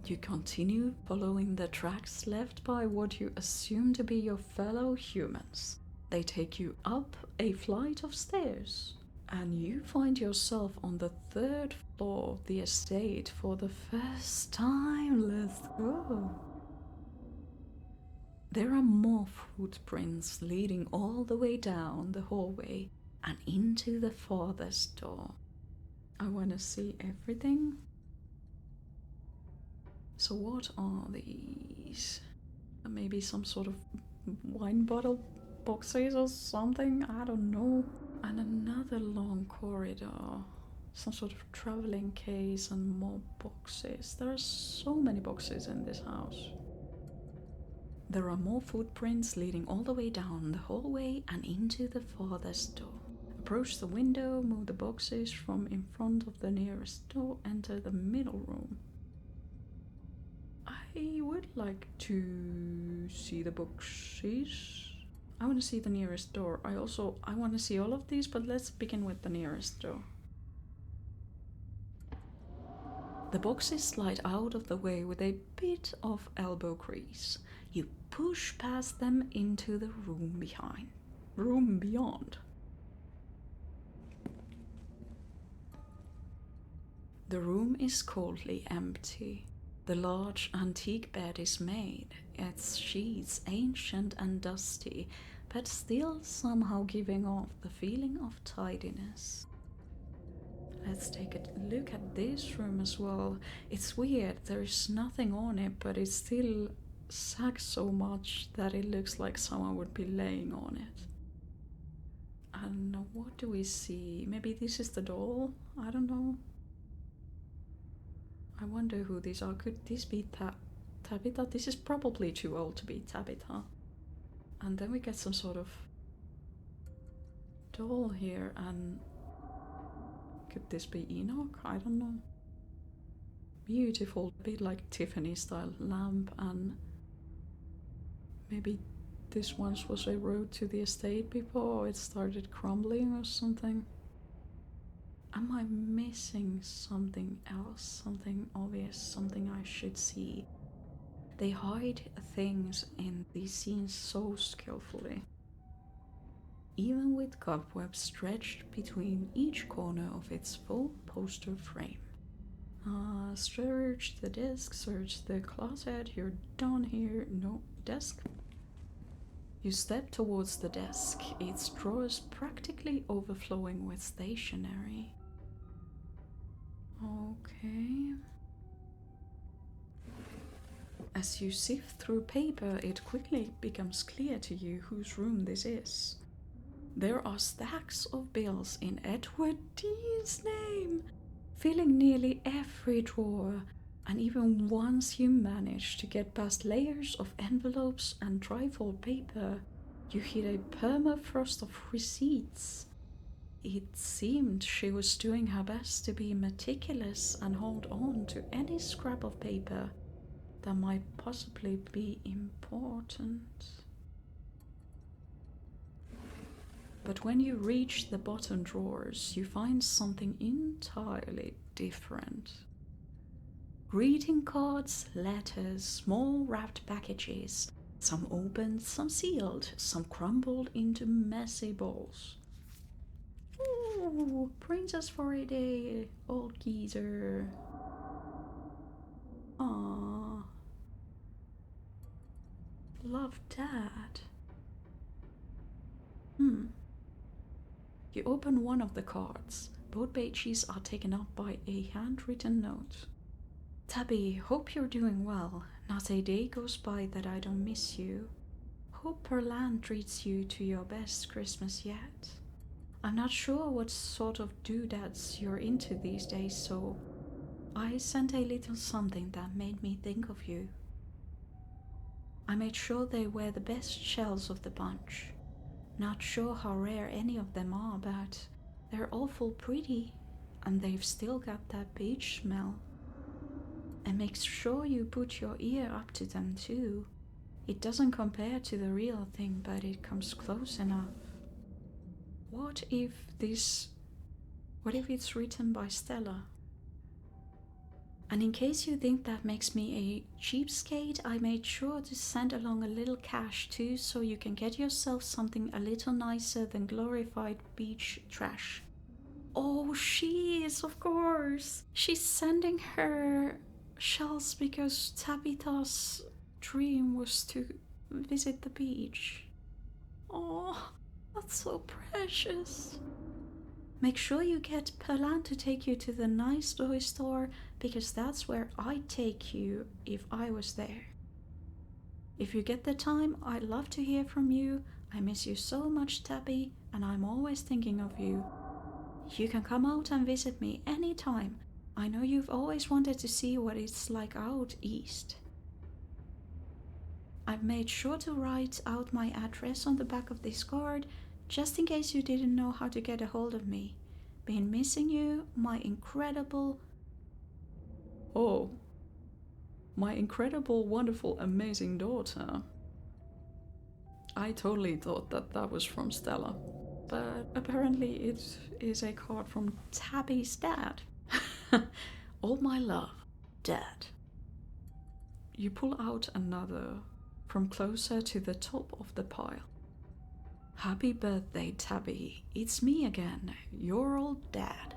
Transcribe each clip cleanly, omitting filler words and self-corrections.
You continue following the tracks left by what you assume to be your fellow humans. They take you up a flight of stairs, and you find yourself on the 3rd floor of the estate for the first time. Let's go. There are more footprints leading all the way down the hallway and into the farthest door. I want to see everything. So what are these? Maybe some sort of wine bottle boxes or something? I don't know. And another long corridor. Some sort of traveling case and more boxes. There are so many boxes in this house. There are more footprints leading all the way down the hallway and into the farthest door. Approach the window, move the boxes from in front of the nearest door, enter the middle room. I would like to see the boxes. I want to see the nearest door. I want to see all of these, but let's begin with the nearest door. The boxes slide out of the way with a bit of elbow grease. You push past them into the room beyond. The room is coldly empty. The large antique bed is made, its sheets ancient and dusty, but still somehow giving off the feeling of tidiness. Let's take a look at this room as well. It's weird, there is nothing on it, but it still sags so much that it looks like someone would be laying on it. And what do we see? Maybe this is the doll? I don't know. I wonder who these are. Could this be Tabitha? This is probably too old to be Tabitha. And then we get some sort of doll here, and could this be Enoch? I don't know. Beautiful, a bit like Tiffany style lamp, and maybe this once was a road to the estate before it started crumbling or something. Am I missing something else? Something obvious? Something I should see? They hide things in these scenes so skillfully. Even with cobwebs stretched between each corner of its full poster frame. Search the desk, search the closet, you're done here. No, desk. You step towards the desk, its drawers practically overflowing with stationery. Okay. As you sift through paper, it quickly becomes clear to you whose room this is. There are stacks of bills in Edwardine's name, filling nearly every drawer, and even once you manage to get past layers of envelopes and trifold paper, you hit a permafrost of receipts. It seemed she was doing her best to be meticulous and hold on to any scrap of paper that might possibly be important. But when you reach the bottom drawers, you find something entirely different. Greeting cards, letters, small wrapped packages, some opened, some sealed, some crumbled into messy balls. Ooh, princess for a day, old geezer. Aww. Love that. You open one of the cards. Both pages are taken up by a handwritten note. Tabby, hope you're doing well. Not a day goes by that I don't miss you. Hope Perlan treats you to your best Christmas yet. I'm not sure what sort of doodads you're into these days, so I sent a little something that made me think of you. I made sure they were the best shells of the bunch. Not sure how rare any of them are, but they're awful pretty, and they've still got that peach smell. And make sure you put your ear up to them too. It doesn't compare to the real thing, but it comes close enough. What if it's written by Stella? And in case you think that makes me a cheapskate, I made sure to send along a little cash too, so you can get yourself something a little nicer than glorified beach trash. Oh, she is, of course. She's sending her shells because Tabitha's dream was to visit the beach. Oh, that's so precious. Make sure you get Perlan to take you to the nice toy store, because that's where I'd take you if I was there. If you get the time, I'd love to hear from you. I miss you so much, Tabby, and I'm always thinking of you. You can come out and visit me anytime. I know you've always wanted to see what it's like out east. I've made sure to write out my address on the back of this card, just in case you didn't know how to get a hold of me. Been missing you, my incredible... Oh, my incredible, wonderful, amazing daughter. I totally thought that was from Stella, but apparently it is a card from Tabby's dad. All my love, Dad. You pull out another from closer to the top of the pile. Happy birthday, Tabby. It's me again, your old dad.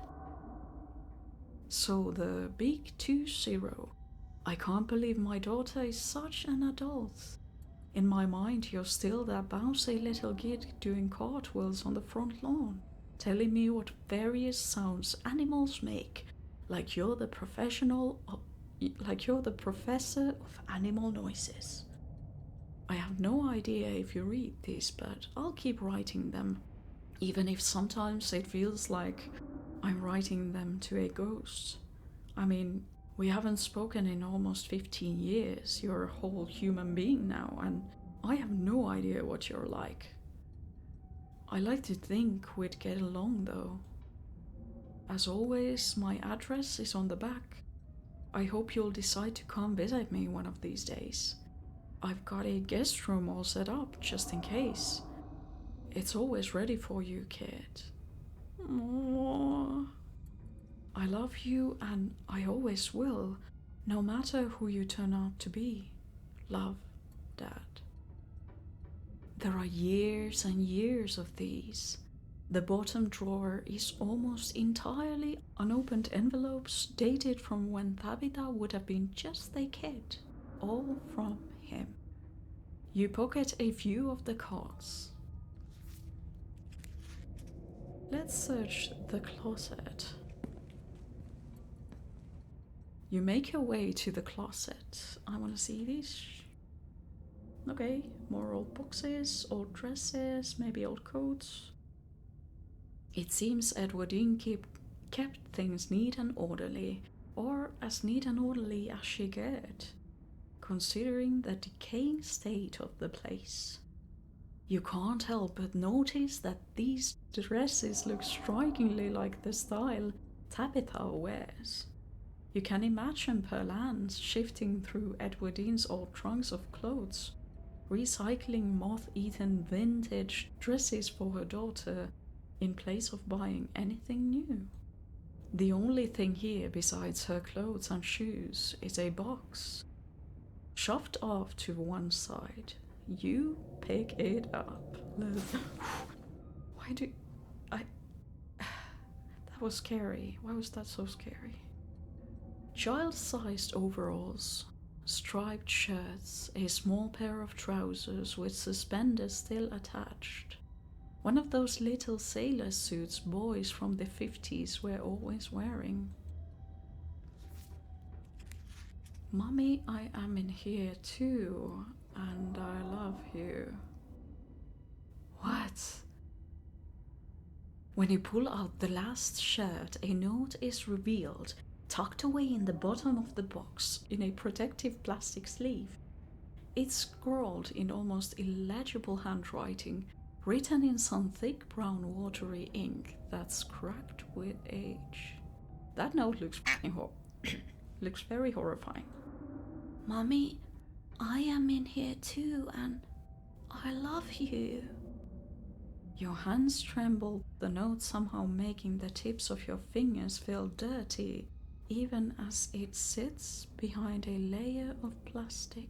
So the big 2-0. I can't believe my daughter is such an adult. In my mind, you're still that bouncy little kid doing cartwheels on the front lawn, telling me what various sounds animals make, like you're the professor of animal noises. I have no idea if you read these, but I'll keep writing them, even if sometimes it feels like I'm writing them to a ghost. I mean, we haven't spoken in almost 15 years. You're a whole human being now, and I have no idea what you're like. I like to think we'd get along, though. As always, my address is on the back. I hope you'll decide to come visit me one of these days. I've got a guest room all set up, just in case. It's always ready for you, kid. Aww. I love you, and I always will, no matter who you turn out to be. Love, Dad. There are years and years of these. The bottom drawer is almost entirely unopened envelopes dated from when Tabitha would have been just a kid, all from him. You pocket a few of the cards. Let's search the closet. You make your way to the closet. I want to see these. Okay, more old boxes, old dresses, maybe old coats. It seems Edwardine kept things neat and orderly, or as neat and orderly as she could, considering the decaying state of the place. You can't help but notice that these dresses look strikingly like the style Tabitha wears. You can imagine Perlan shifting through Edwardine's old trunks of clothes, recycling moth-eaten vintage dresses for her daughter in place of buying anything new. The only thing here besides her clothes and shoes is a box. Shoved off to one side. You pick it up. Why do I... That was scary. Why was that so scary? Child-sized overalls, striped shirts, a small pair of trousers with suspenders still attached. One of those little sailor suits boys from the 50s were always wearing. Mommy, I am in here too, and I love you. What? When you pull out the last shirt, a note is revealed, tucked away in the bottom of the box in a protective plastic sleeve. It's scrawled in almost illegible handwriting, written in some thick brown watery ink that's cracked with age. That note looks looks very horrifying. Mommy, I am in here too, and I love you. Your hands tremble, the note somehow making the tips of your fingers feel dirty, even as it sits behind a layer of plastic.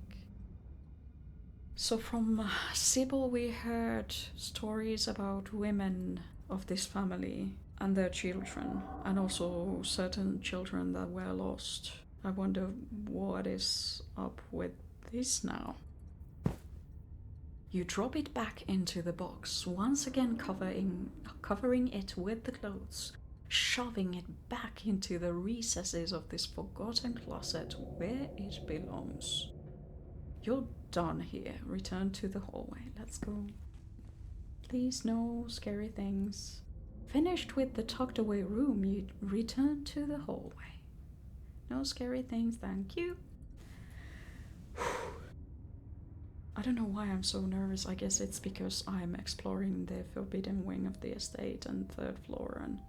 So from Sybil we heard stories about women of this family and their children, and also certain children that were lost. I wonder what is up with this now. You drop it back into the box, once again covering it with the clothes, shoving it back into the recesses of this forgotten closet where it belongs. You're done here. Return to the hallway. Let's go. Please, no scary things. Finished with the tucked away room, you return to the hallway. No scary things, thank you. I don't know why I'm so nervous. I guess it's because I'm exploring the forbidden wing of the estate and third floor, and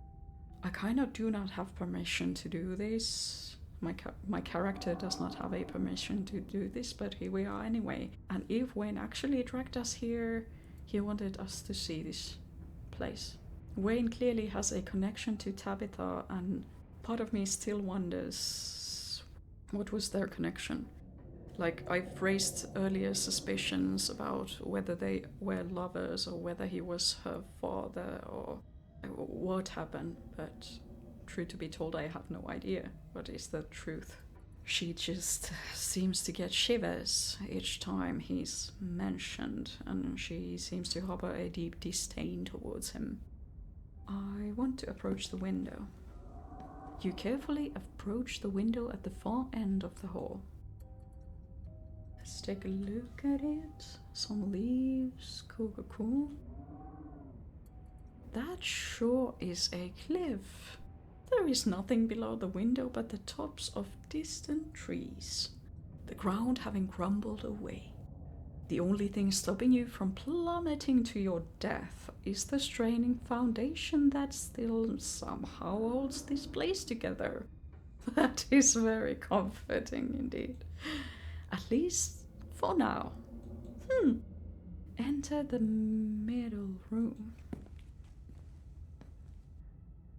I kind of do not have permission to do this. My character does not have a permission to do this, but here we are anyway. And if Wayne actually dragged us here, he wanted us to see this place. Wayne clearly has a connection to Tabitha, and part of me still wonders what was their connection. Like, I've raised earlier suspicions about whether they were lovers or whether he was her father or what happened, but truth to be told, I have no idea what is the truth. She just seems to get shivers each time he's mentioned, and she seems to harbor a deep disdain towards him. I want to approach the window. You carefully approach the window at the far end of the hall. Let's take a look at it. Some leaves, cool. That sure is a cliff. There is nothing below the window but the tops of distant trees, the ground having crumbled away. The only thing stopping you from plummeting to your death is the straining foundation that still somehow holds this place together. That is very comforting indeed. At least for now. Enter the middle room.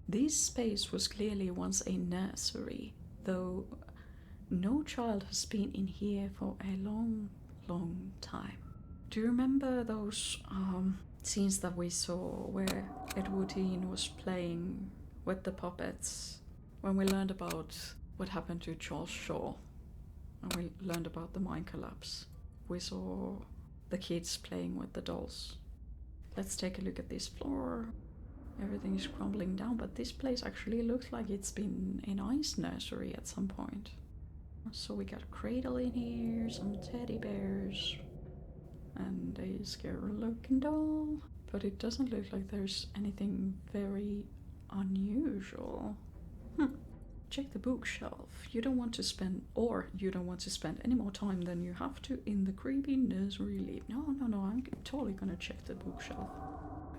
This space was clearly once a nursery, though no child has been in here for a long time. Do you remember those scenes that we saw where Edwardine was playing with the puppets, when we learned about what happened to Charles Shaw, and we learned about the mine collapse? We saw the kids playing with the dolls. Let's take a look at this floor. Everything is crumbling down, but this place actually looks like it's been a nice nursery at some point. So we got a cradle in here, some teddy bears, and a scary looking doll. But it doesn't look like there's anything very unusual. Check the bookshelf. You don't want to spend any more time than you have to in the creepy nursery leaf. No, I'm totally gonna check the bookshelf.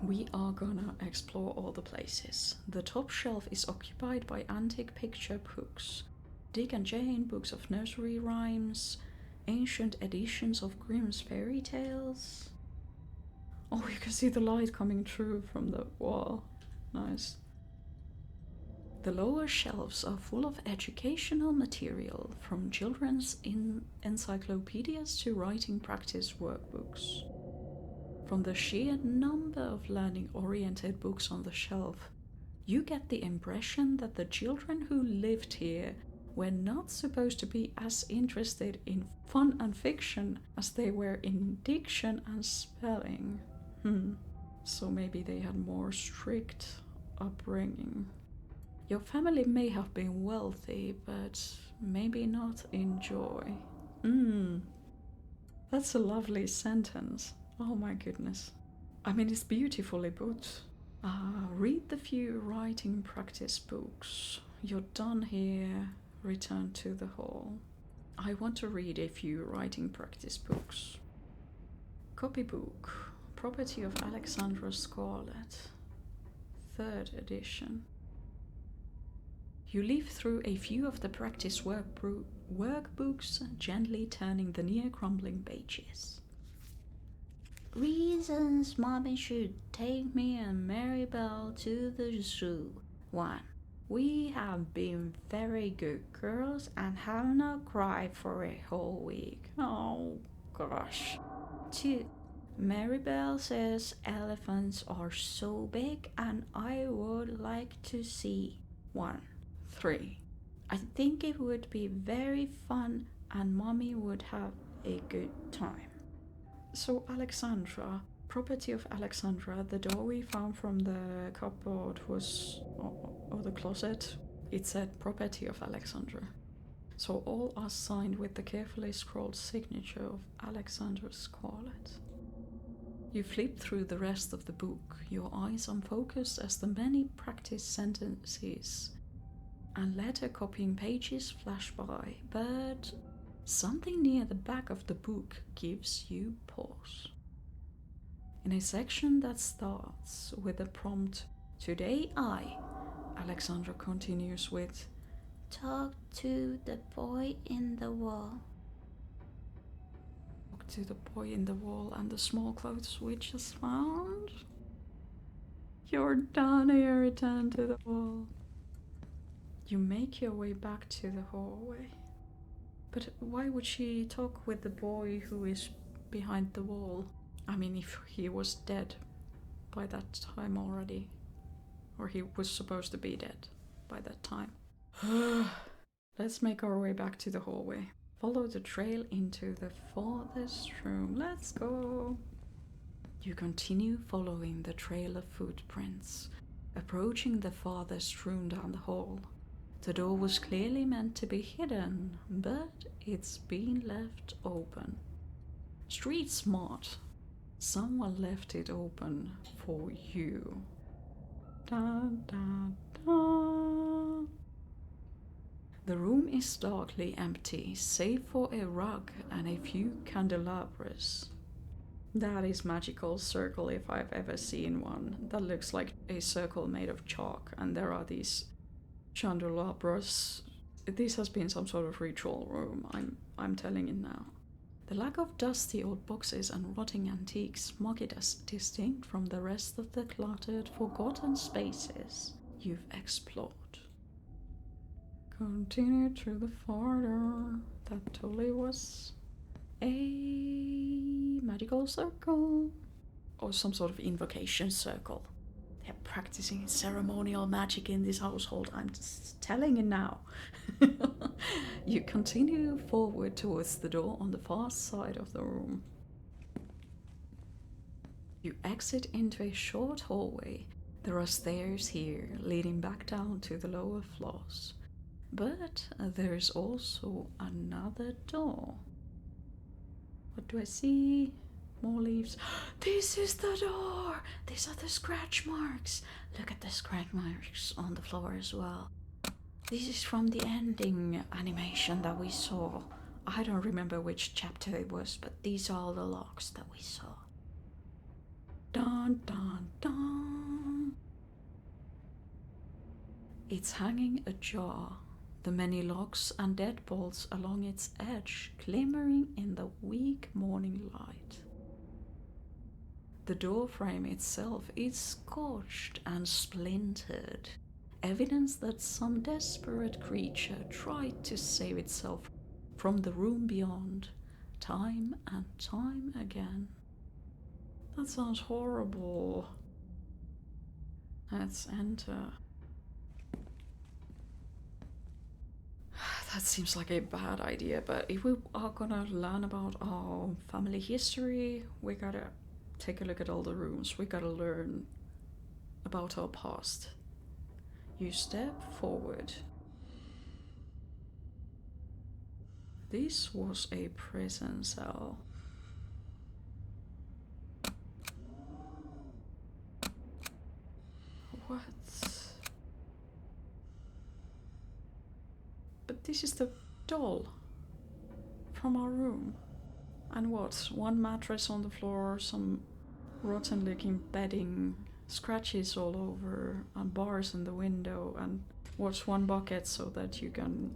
We are gonna explore all the places. The top shelf is occupied by antique picture books. Dick and Jane, books of nursery rhymes, ancient editions of Grimm's fairy tales. Oh, you can see the light coming through from the wall. Nice. The lower shelves are full of educational material, from children's encyclopedias to writing practice workbooks. From the sheer number of learning-oriented books on the shelf, you get the impression that the children who lived here were not supposed to be as interested in fun and fiction as they were in diction and spelling. So maybe they had more strict upbringing. Your family may have been wealthy, but maybe not in joy. That's a lovely sentence. Oh my goodness. I mean, it's beautifully put. Read the few writing practice books. You're done here. Return to the hall. I want to read a few writing practice books. Copybook. Property of Alexandra Scarlet. 3rd edition. You leaf through a few of the practice workbooks, gently turning the near-crumbling pages. Reasons Mommy should take me and Maribel to the zoo. 1. We have been very good girls and have not cried for a whole week. Oh gosh. 2. Maribel says elephants are so big and I would like to see one. 3. I think it would be very fun and mommy would have a good time. So Alexandra, property of Alexandra, the door we found from the cupboard was, or the closet, it said property of Alexandra. So all are signed with the carefully scrawled signature of Alexandra Scarlet. You flip through the rest of the book, your eyes unfocused as the many practice sentences and letter copying pages flash by, but something near the back of the book gives you pause. In a section that starts with the prompt, "Today Alexandra continues with, "Talk to the boy in the wall." Talk to the boy in the wall and the small clothes we just found. You're done here, return to the wall. You make your way back to the hallway. But why would she talk with the boy who is behind the wall? I mean, if he was dead by that time already. Or he was supposed to be dead by that time. Let's make our way back to the hallway. Follow the trail into the farthest room. Let's go! You continue following the trail of footprints, approaching the farthest room down the hall. The door was clearly meant to be hidden, but it's been left open. Street smart. Someone left it open for you. Da, da, da. The room is darkly empty, save for a rug and a few candelabras. That is magical circle if I've ever seen one. That looks like a circle made of chalk, and there are these candelabras. This has been some sort of ritual room, I'm telling you now. The lack of dusty old boxes and rotting antiques mark it as distinct from the rest of the cluttered, forgotten spaces you've explored. Continue through the far door. That totally was a magical circle. Or some sort of invocation circle. They're practicing ceremonial magic in this household, I'm just telling you now. You continue forward towards the door on the far side of the room. You exit into a short hallway. There are stairs here leading back down to the lower floors. But there is also another door. What do I see? More leaves. This is the door! These are the scratch marks. Look at the scratch marks on the floor as well. This is from the ending animation that we saw. I don't remember which chapter it was, but these are all the locks that we saw. Dun dun dun! It's hanging ajar, the many locks and deadbolts along its edge glimmering in the weak morning light. The door frame itself is scorched and splintered, evidence that some desperate creature tried to save itself from the room beyond, time and time again. That sounds horrible. Let's enter. That seems like a bad idea, but if we are gonna learn about our family history, we gotta take a look at all the rooms. We gotta learn about our past. You step forward. This was a prison cell. What? But this is the doll from our room. And what? One mattress on the floor, some rotten looking bedding, scratches all over, and bars in the window, and what's one bucket so that you can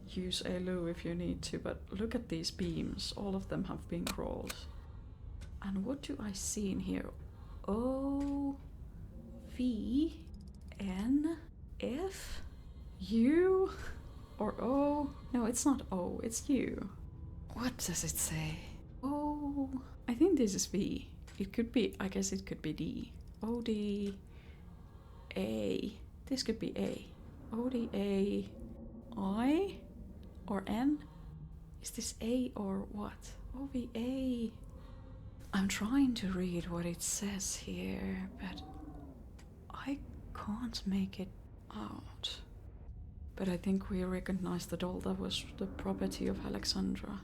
use a loo if you need to. But look at these beams, all of them have been crawled. And what do I see in here? OVNH F? U? Or O? No, it's not O, it's U. What does it say? Oh, I think this is V. It could be, I guess it could be D. O, D, A. This could be A. O, D, A, I? Or N? Is this A or what? O, V, A. I'm trying to read what it says here, but I can't make it out. But I think we recognize the doll that was the property of Alexandra.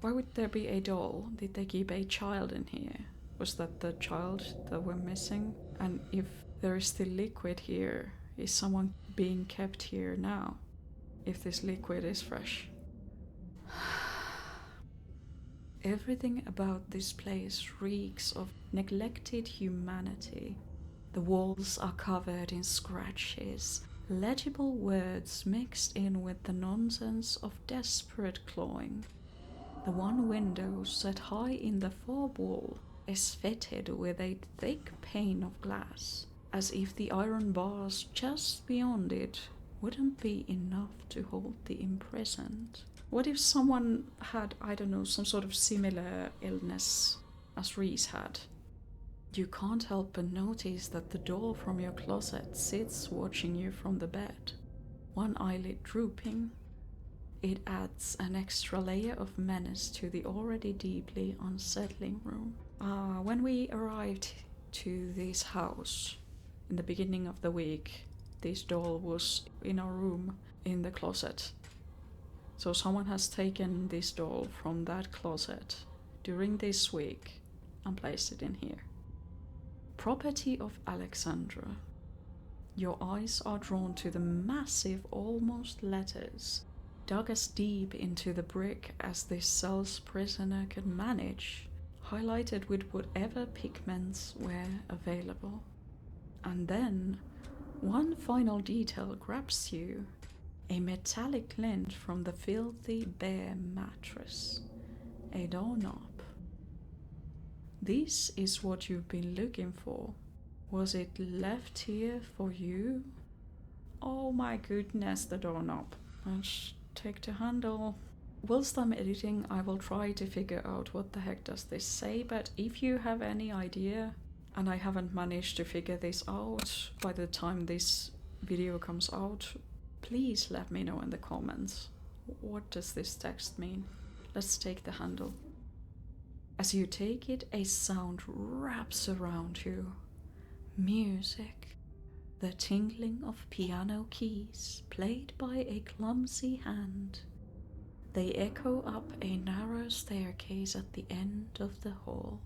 Why would there be a doll? Did they keep a child in here? Was that the child that we're missing? And if there is still liquid here, is someone being kept here now? If this liquid is fresh. Everything about this place reeks of neglected humanity. The walls are covered in scratches, legible words mixed in with the nonsense of desperate clawing. The one window set high in the far wall is fitted with a thick pane of glass, as if the iron bars just beyond it wouldn't be enough to hold the imprisoned. What if someone had, I don't know, some sort of similar illness as Reese had? You can't help but notice that the doll from your closet sits watching you from the bed, one eyelid drooping. It adds an extra layer of menace to the already deeply unsettling room. When we arrived to this house in the beginning of the week, this doll was in our room in the closet. So someone has taken this doll from that closet during this week and placed it in here. Property of Alexandra. Your eyes are drawn to the massive, almost letters, dug as deep into the brick as this cell's prisoner could manage, highlighted with whatever pigments were available. And then, one final detail grabs you. A metallic lint from the filthy bare mattress. A doorknob. This is what you've been looking for. Was it left here for you? Oh my goodness, the doorknob. Let's take the handle. Whilst I'm editing, I will try to figure out what the heck does this say, but if you have any idea, and I haven't managed to figure this out by the time this video comes out, please let me know in the comments. What does this text mean? Let's take the handle. As you take it, a sound wraps around you. Music. The tingling of piano keys played by a clumsy hand. They echo up a narrow staircase at the end of the hall.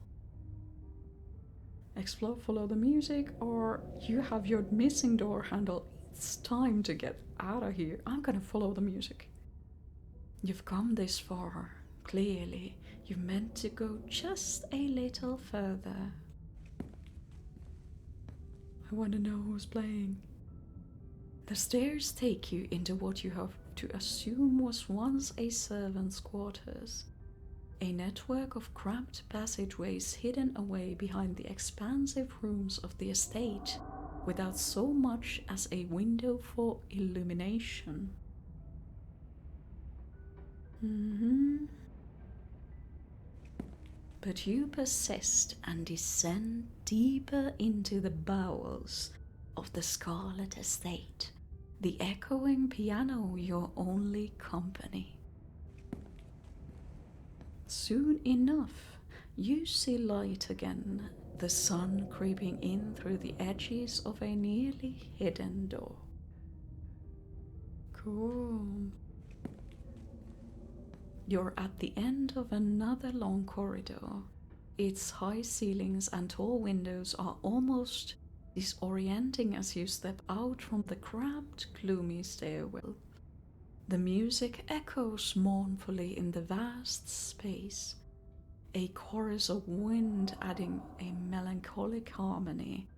Explore, follow the music, or you have your missing door handle. It's time to get out of here. I'm gonna follow the music. You've come this far. Clearly, you meant to go just a little further. I want to know who's playing. The stairs take you into what you have to assume was once a servant's quarters. A network of cramped passageways hidden away behind the expansive rooms of the estate, without so much as a window for illumination. But you persist and descend deeper into the bowels of the Scarlet Estate, the echoing piano your only company. Soon enough, you see light again, the sun creeping in through the edges of a nearly hidden door. Cool. You're at the end of another long corridor. Its high ceilings and tall windows are almost disorienting as you step out from the cramped, gloomy stairwell. The music echoes mournfully in the vast space, a chorus of wind adding a melancholic harmony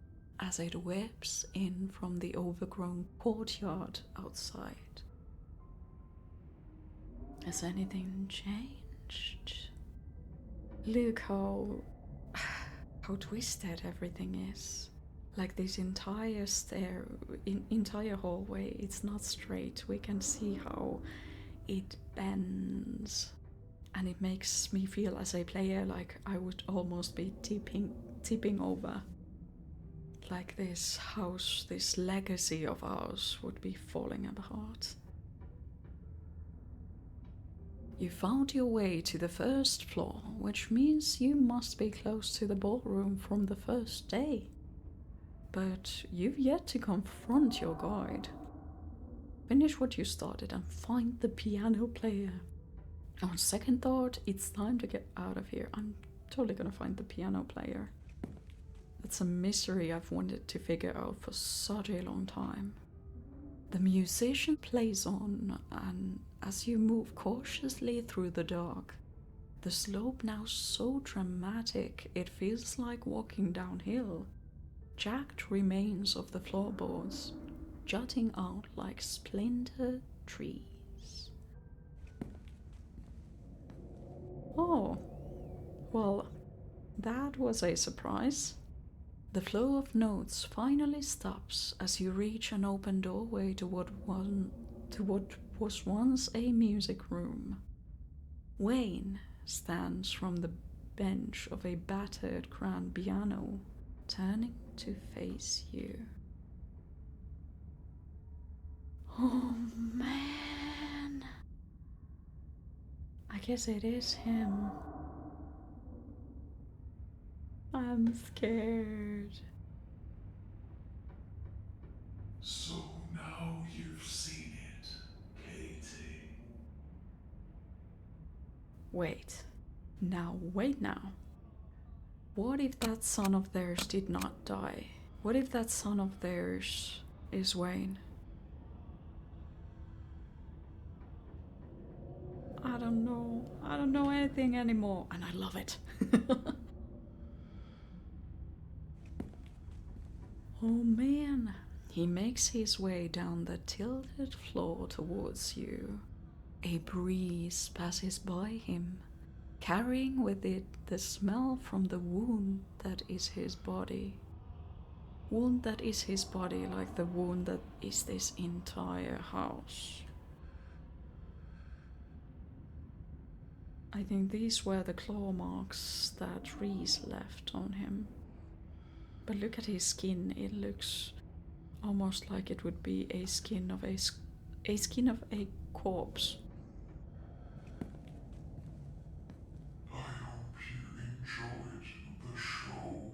as it whips in from the overgrown courtyard outside. Has anything changed? Look how twisted everything is. Like this entire hallway, it's not straight. We can see how it bends. And it makes me feel as a player like I would almost be tipping over. Like this house, this legacy of ours would be falling apart. You found your way to the first floor, which means you must be close to the ballroom from the first day. But you've yet to confront your guide. Finish what you started and find the piano player. On second thought, it's time to get out of here. I'm totally gonna find the piano player. That's a mystery I've wanted to figure out for such a long time. The musician plays on, and as you move cautiously through the dark, the slope now so dramatic it feels like walking downhill. Jagged remains of the floorboards jutting out like splintered trees. Oh, well, that was a surprise. The flow of notes finally stops as you reach an open doorway to what was once a music room. Wayne stands from the bench of a battered grand piano, turning to face you. Oh man, I guess it is him. I'm scared. So now you've seen it, Katie. Wait now. What if that son of theirs did not die? What if that son of theirs is Wayne? I don't know. I don't know anything anymore, and I love it. Oh man. He makes his way down the tilted floor towards you. A breeze passes by him, carrying with it the smell from the wound that is his body. Wound that is his body, like the wound that is this entire house. I think these were the claw marks that Reese left on him. But look at his skin, it looks almost like it would be a skin of a corpse. I hope you enjoyed the show.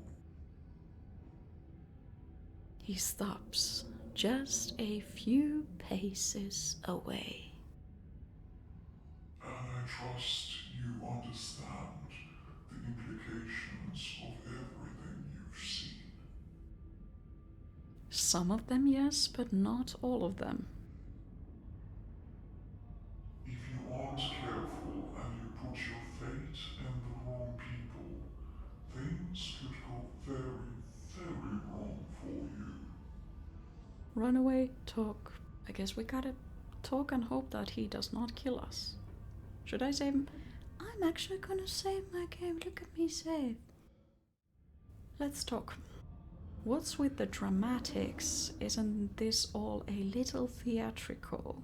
He stops just a few paces away. And I trust you understand the implications of everything you've seen. Some of them, yes, but not all of them. If you aren't careful and you put your fate in the wrong people, things could go very, very wrong for you. Run away, talk. I guess we gotta talk and hope that he does not kill us. Should I save him? I'm actually gonna save my game. Look at me save. Let's talk. What's with the dramatics? Isn't this all a little theatrical?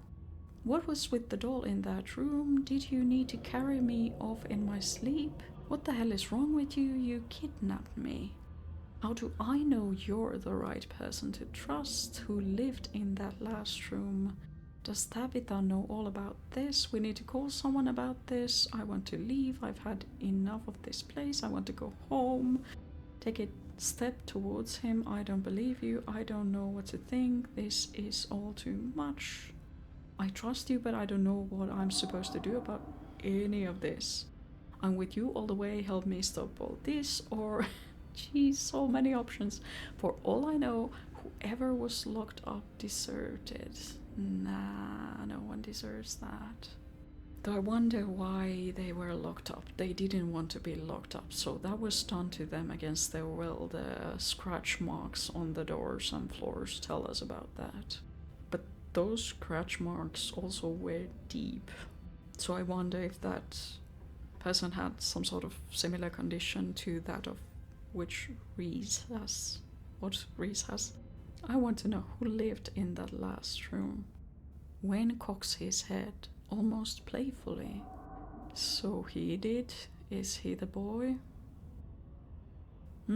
What was with the doll in that room? Did you need to carry me off in my sleep? What the hell is wrong with you? You kidnapped me. How do I know you're the right person to trust who lived in that last room? Does Tabitha know all about this? We need to call someone about this. I want to leave. I've had enough of this place. I want to go home. Take a step towards him. I don't believe you. I don't know what to think. This is all too much. I trust you, but I don't know what I'm supposed to do about any of this. I'm with you all the way. Help me stop all this, or geez, so many options. For all I know, whoever was locked up deserted. Nah, no one deserves that. Though I wonder why they were locked up. They didn't want to be locked up, so that was done to them against their will. The scratch marks on the doors and floors tell us about that. But those scratch marks also were deep. So I wonder if that person had some sort of similar condition to that of which Reese has what Reese has. I want to know who lived in that last room. Wayne cocks his head, almost playfully. So he did? Is he the boy? I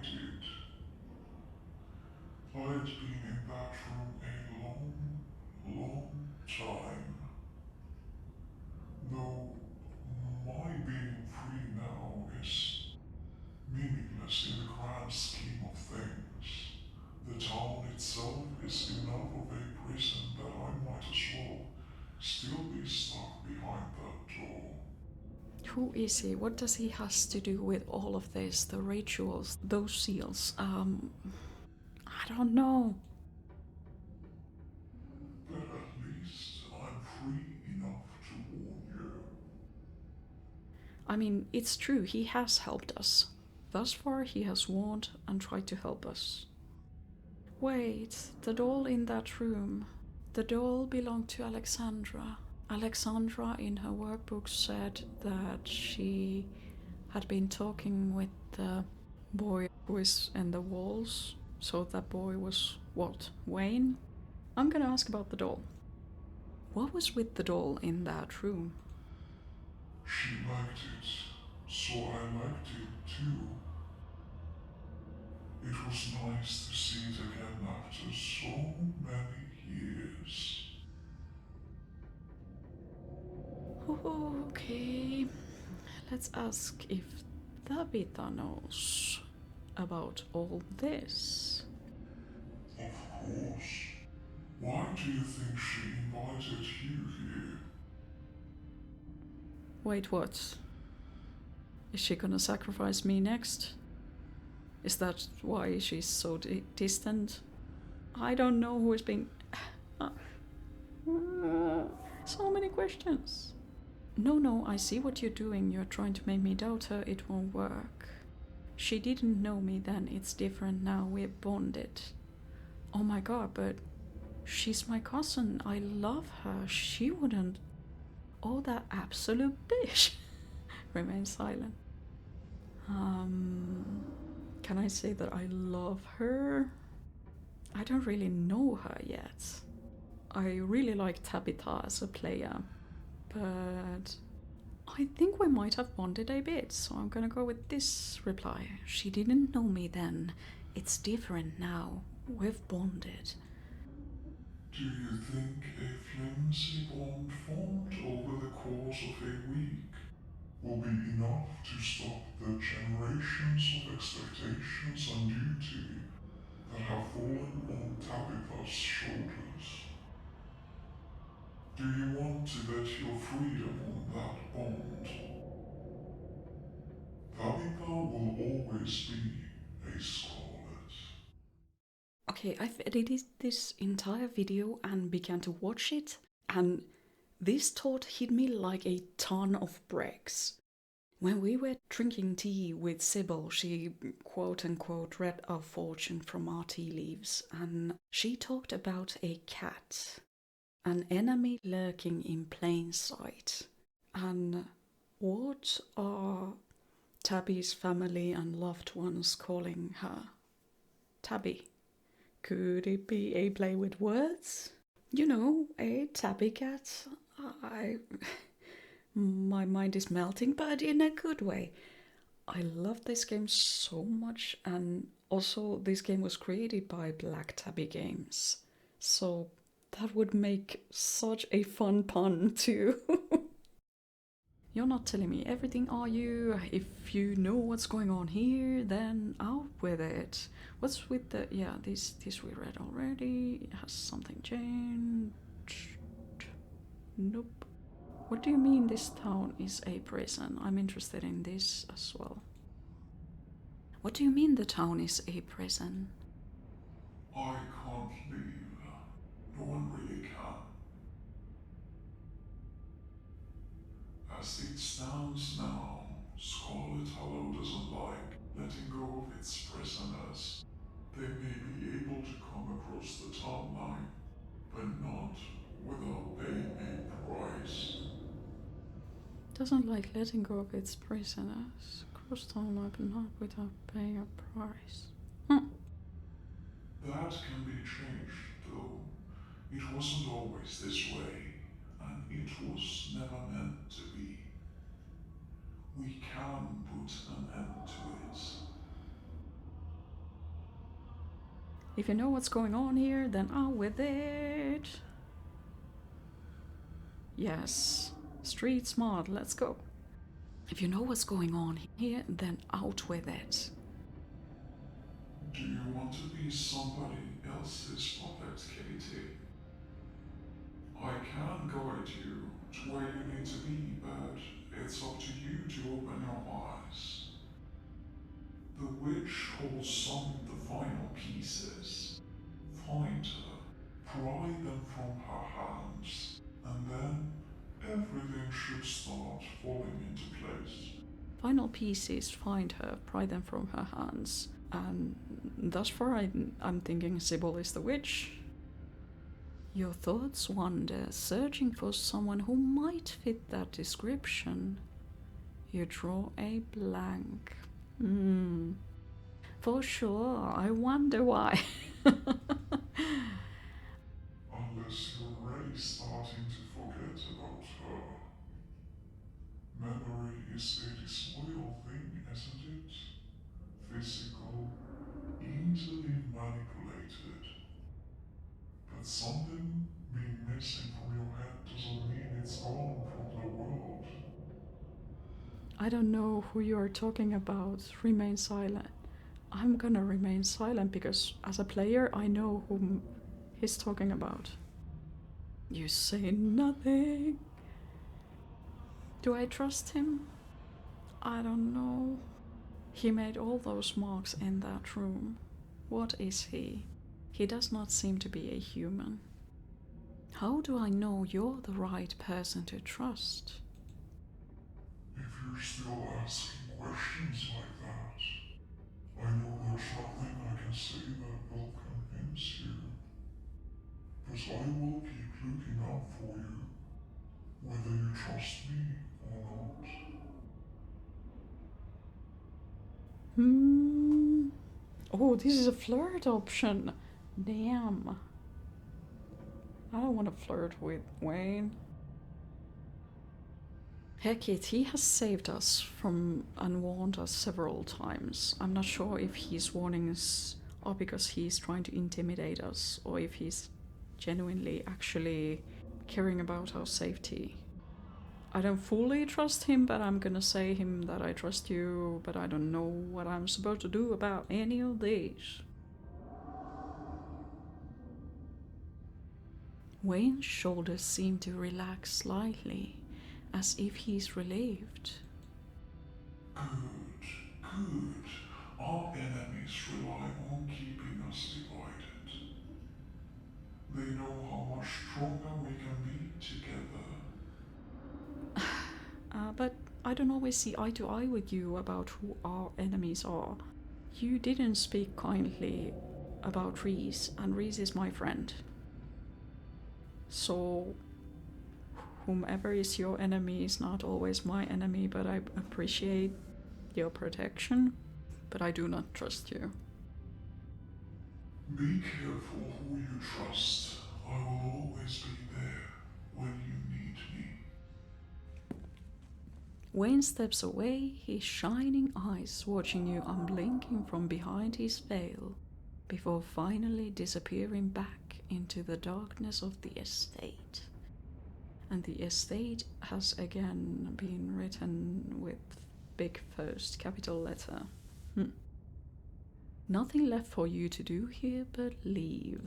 did. I'd been in that room a long, long time. Though my being free now is meaningless in the grand scheme of things. The town itself is enough of a prison that I might as well still be stuck behind that door. Who is he? What does he has to do with all of this? The rituals, those seals. I don't know. But at least I'm free enough to warn you. I mean, it's true, he has helped us. Thus far, he has warned and tried to help us. Wait, the doll in that room. The doll belonged to Alexandra. Alexandra, in her workbook, said that she had been talking with the boy who is in the walls. So that boy was what? Wayne? I'm gonna ask about the doll. What was with the doll in that room? She liked it, so I liked it too. It was nice to see it again after so many years. Okay, let's ask if Tabitha knows about all this. Of course. Why do you think she invited you here? Wait, what? Is she gonna sacrifice me next? Is that why she's so distant? I don't know who is being. So many questions. No, I see what you're doing. You're trying to make me doubt her. It won't work. She didn't know me then. It's different now. We're bonded. Oh my god, but she's my cousin. I love her. She wouldn't. Oh, that absolute bitch. Remain silent. Can I say that I love her? I don't really know her yet. I really like Tabitha as a player, but I think we might have bonded a bit, so I'm gonna go with this reply. She didn't know me then. It's different now. We've bonded. Do you think a flimsy bond formed over the course of a week will be enough to stop the generations of expectations and duty that have fallen on Tabitha's shoulders? Do you want to bet your freedom on that bond? Tabitha will always be a Scarlet. Okay, I've edited this entire video and began to watch it, and this thought hit me like a ton of bricks. When we were drinking tea with Sybil, she quote unquote read our fortune from our tea leaves, and she talked about a cat, an enemy lurking in plain sight. And what are Tabby's family and loved ones calling her? Tabby. Could it be a play with words? You know, a tabby cat. My mind is melting, but in a good way. I love this game so much, and also this game was created by Black Tabby Games. So that would make such a fun pun too. You're not telling me everything, are you? If you know what's going on here, then out with it. What's with the... Yeah, this we read already. Has something changed? Nope. What do you mean this town is a prison? I'm interested in this as well. What do you mean the town is a prison? I can't leave. No one really can. As it stands now, Scarlet Hollow doesn't like letting go of its prisoners. They may be able to come across the town line, but not without paying a price. Doesn't like letting go of its prisoners. was stolen, but not without paying a price. That can be changed, though. It wasn't always this way, and it was never meant to be. We can put an end to it. If you know what's going on here, then out with it. Yes, street smart, let's go. If you know what's going on here, then out with it. Do you want to be somebody else's puppet, Katie? I can guide you to where you need to be, but it's up to you to open your eyes. The witch holds some of the final pieces. Find her, pry them from her hands, and then everything should start falling into place. Final pieces, find her, pry them from her hands. And thus far I'm thinking Sybil is the witch. Your thoughts wander, searching for someone who might fit that description. You draw a blank. For sure, I wonder why. Unless you're already starting to forget about her. Memory is a disloyal thing, isn't it? Physical, easily manipulated. But something being missing from your head doesn't mean it's gone from the world. I don't know who you are talking about. Remain silent. I'm gonna remain silent because as a player I know whom he's talking about. You say nothing. Do I trust him? I don't know. He made all those marks in that room. What is he? He does not seem to be a human. How do I know you're the right person to trust? If you're still asking questions like that, I know there's nothing I can say that will convince you. But I will keep looking out for you, whether you trust me or not. Oh, this is a flirt option. Damn. I don't want to flirt with Wayne. Heck it, he has saved us from and warned us several times. I'm not sure if his warnings are because he's trying to intimidate us or if he's genuinely actually caring about our safety. I don't fully trust him, but I'm gonna say him that I trust you, but I don't know what I'm supposed to do about any of these. Wayne's shoulders seem to relax slightly, as if he's relieved. Good, good. Our enemies rely on keeping us divided. They know how much stronger we can be together. But I don't always see eye to eye with you about who our enemies are. You didn't speak kindly about Reese, and Reese is my friend. So, whomever is your enemy is not always my enemy, but I appreciate your protection, but I do not trust you. Be careful who you trust. I will always be there when you need me. Wayne steps away, his shining eyes watching you unblinking from behind his veil, before finally disappearing back into the darkness of the estate. And the estate has again been written with big first capital letter. Nothing left for you to do here but leave.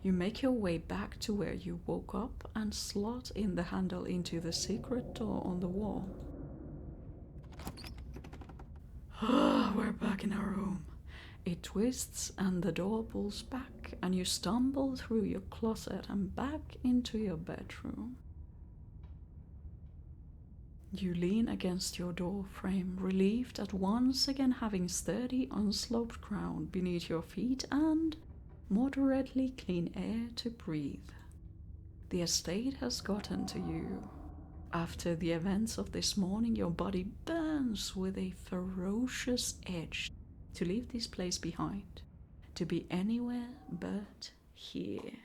You make your way back to where you woke up and slot in the handle into the secret door on the wall. We're back in our room. It twists and the door pulls back, and you stumble through your closet and back into your bedroom. You lean against your door frame, relieved at once again having sturdy, unsloped ground beneath your feet and moderately clean air to breathe. The estate has gotten to you. After the events of this morning, your body burns with a ferocious edge to leave this place behind, to be anywhere but here.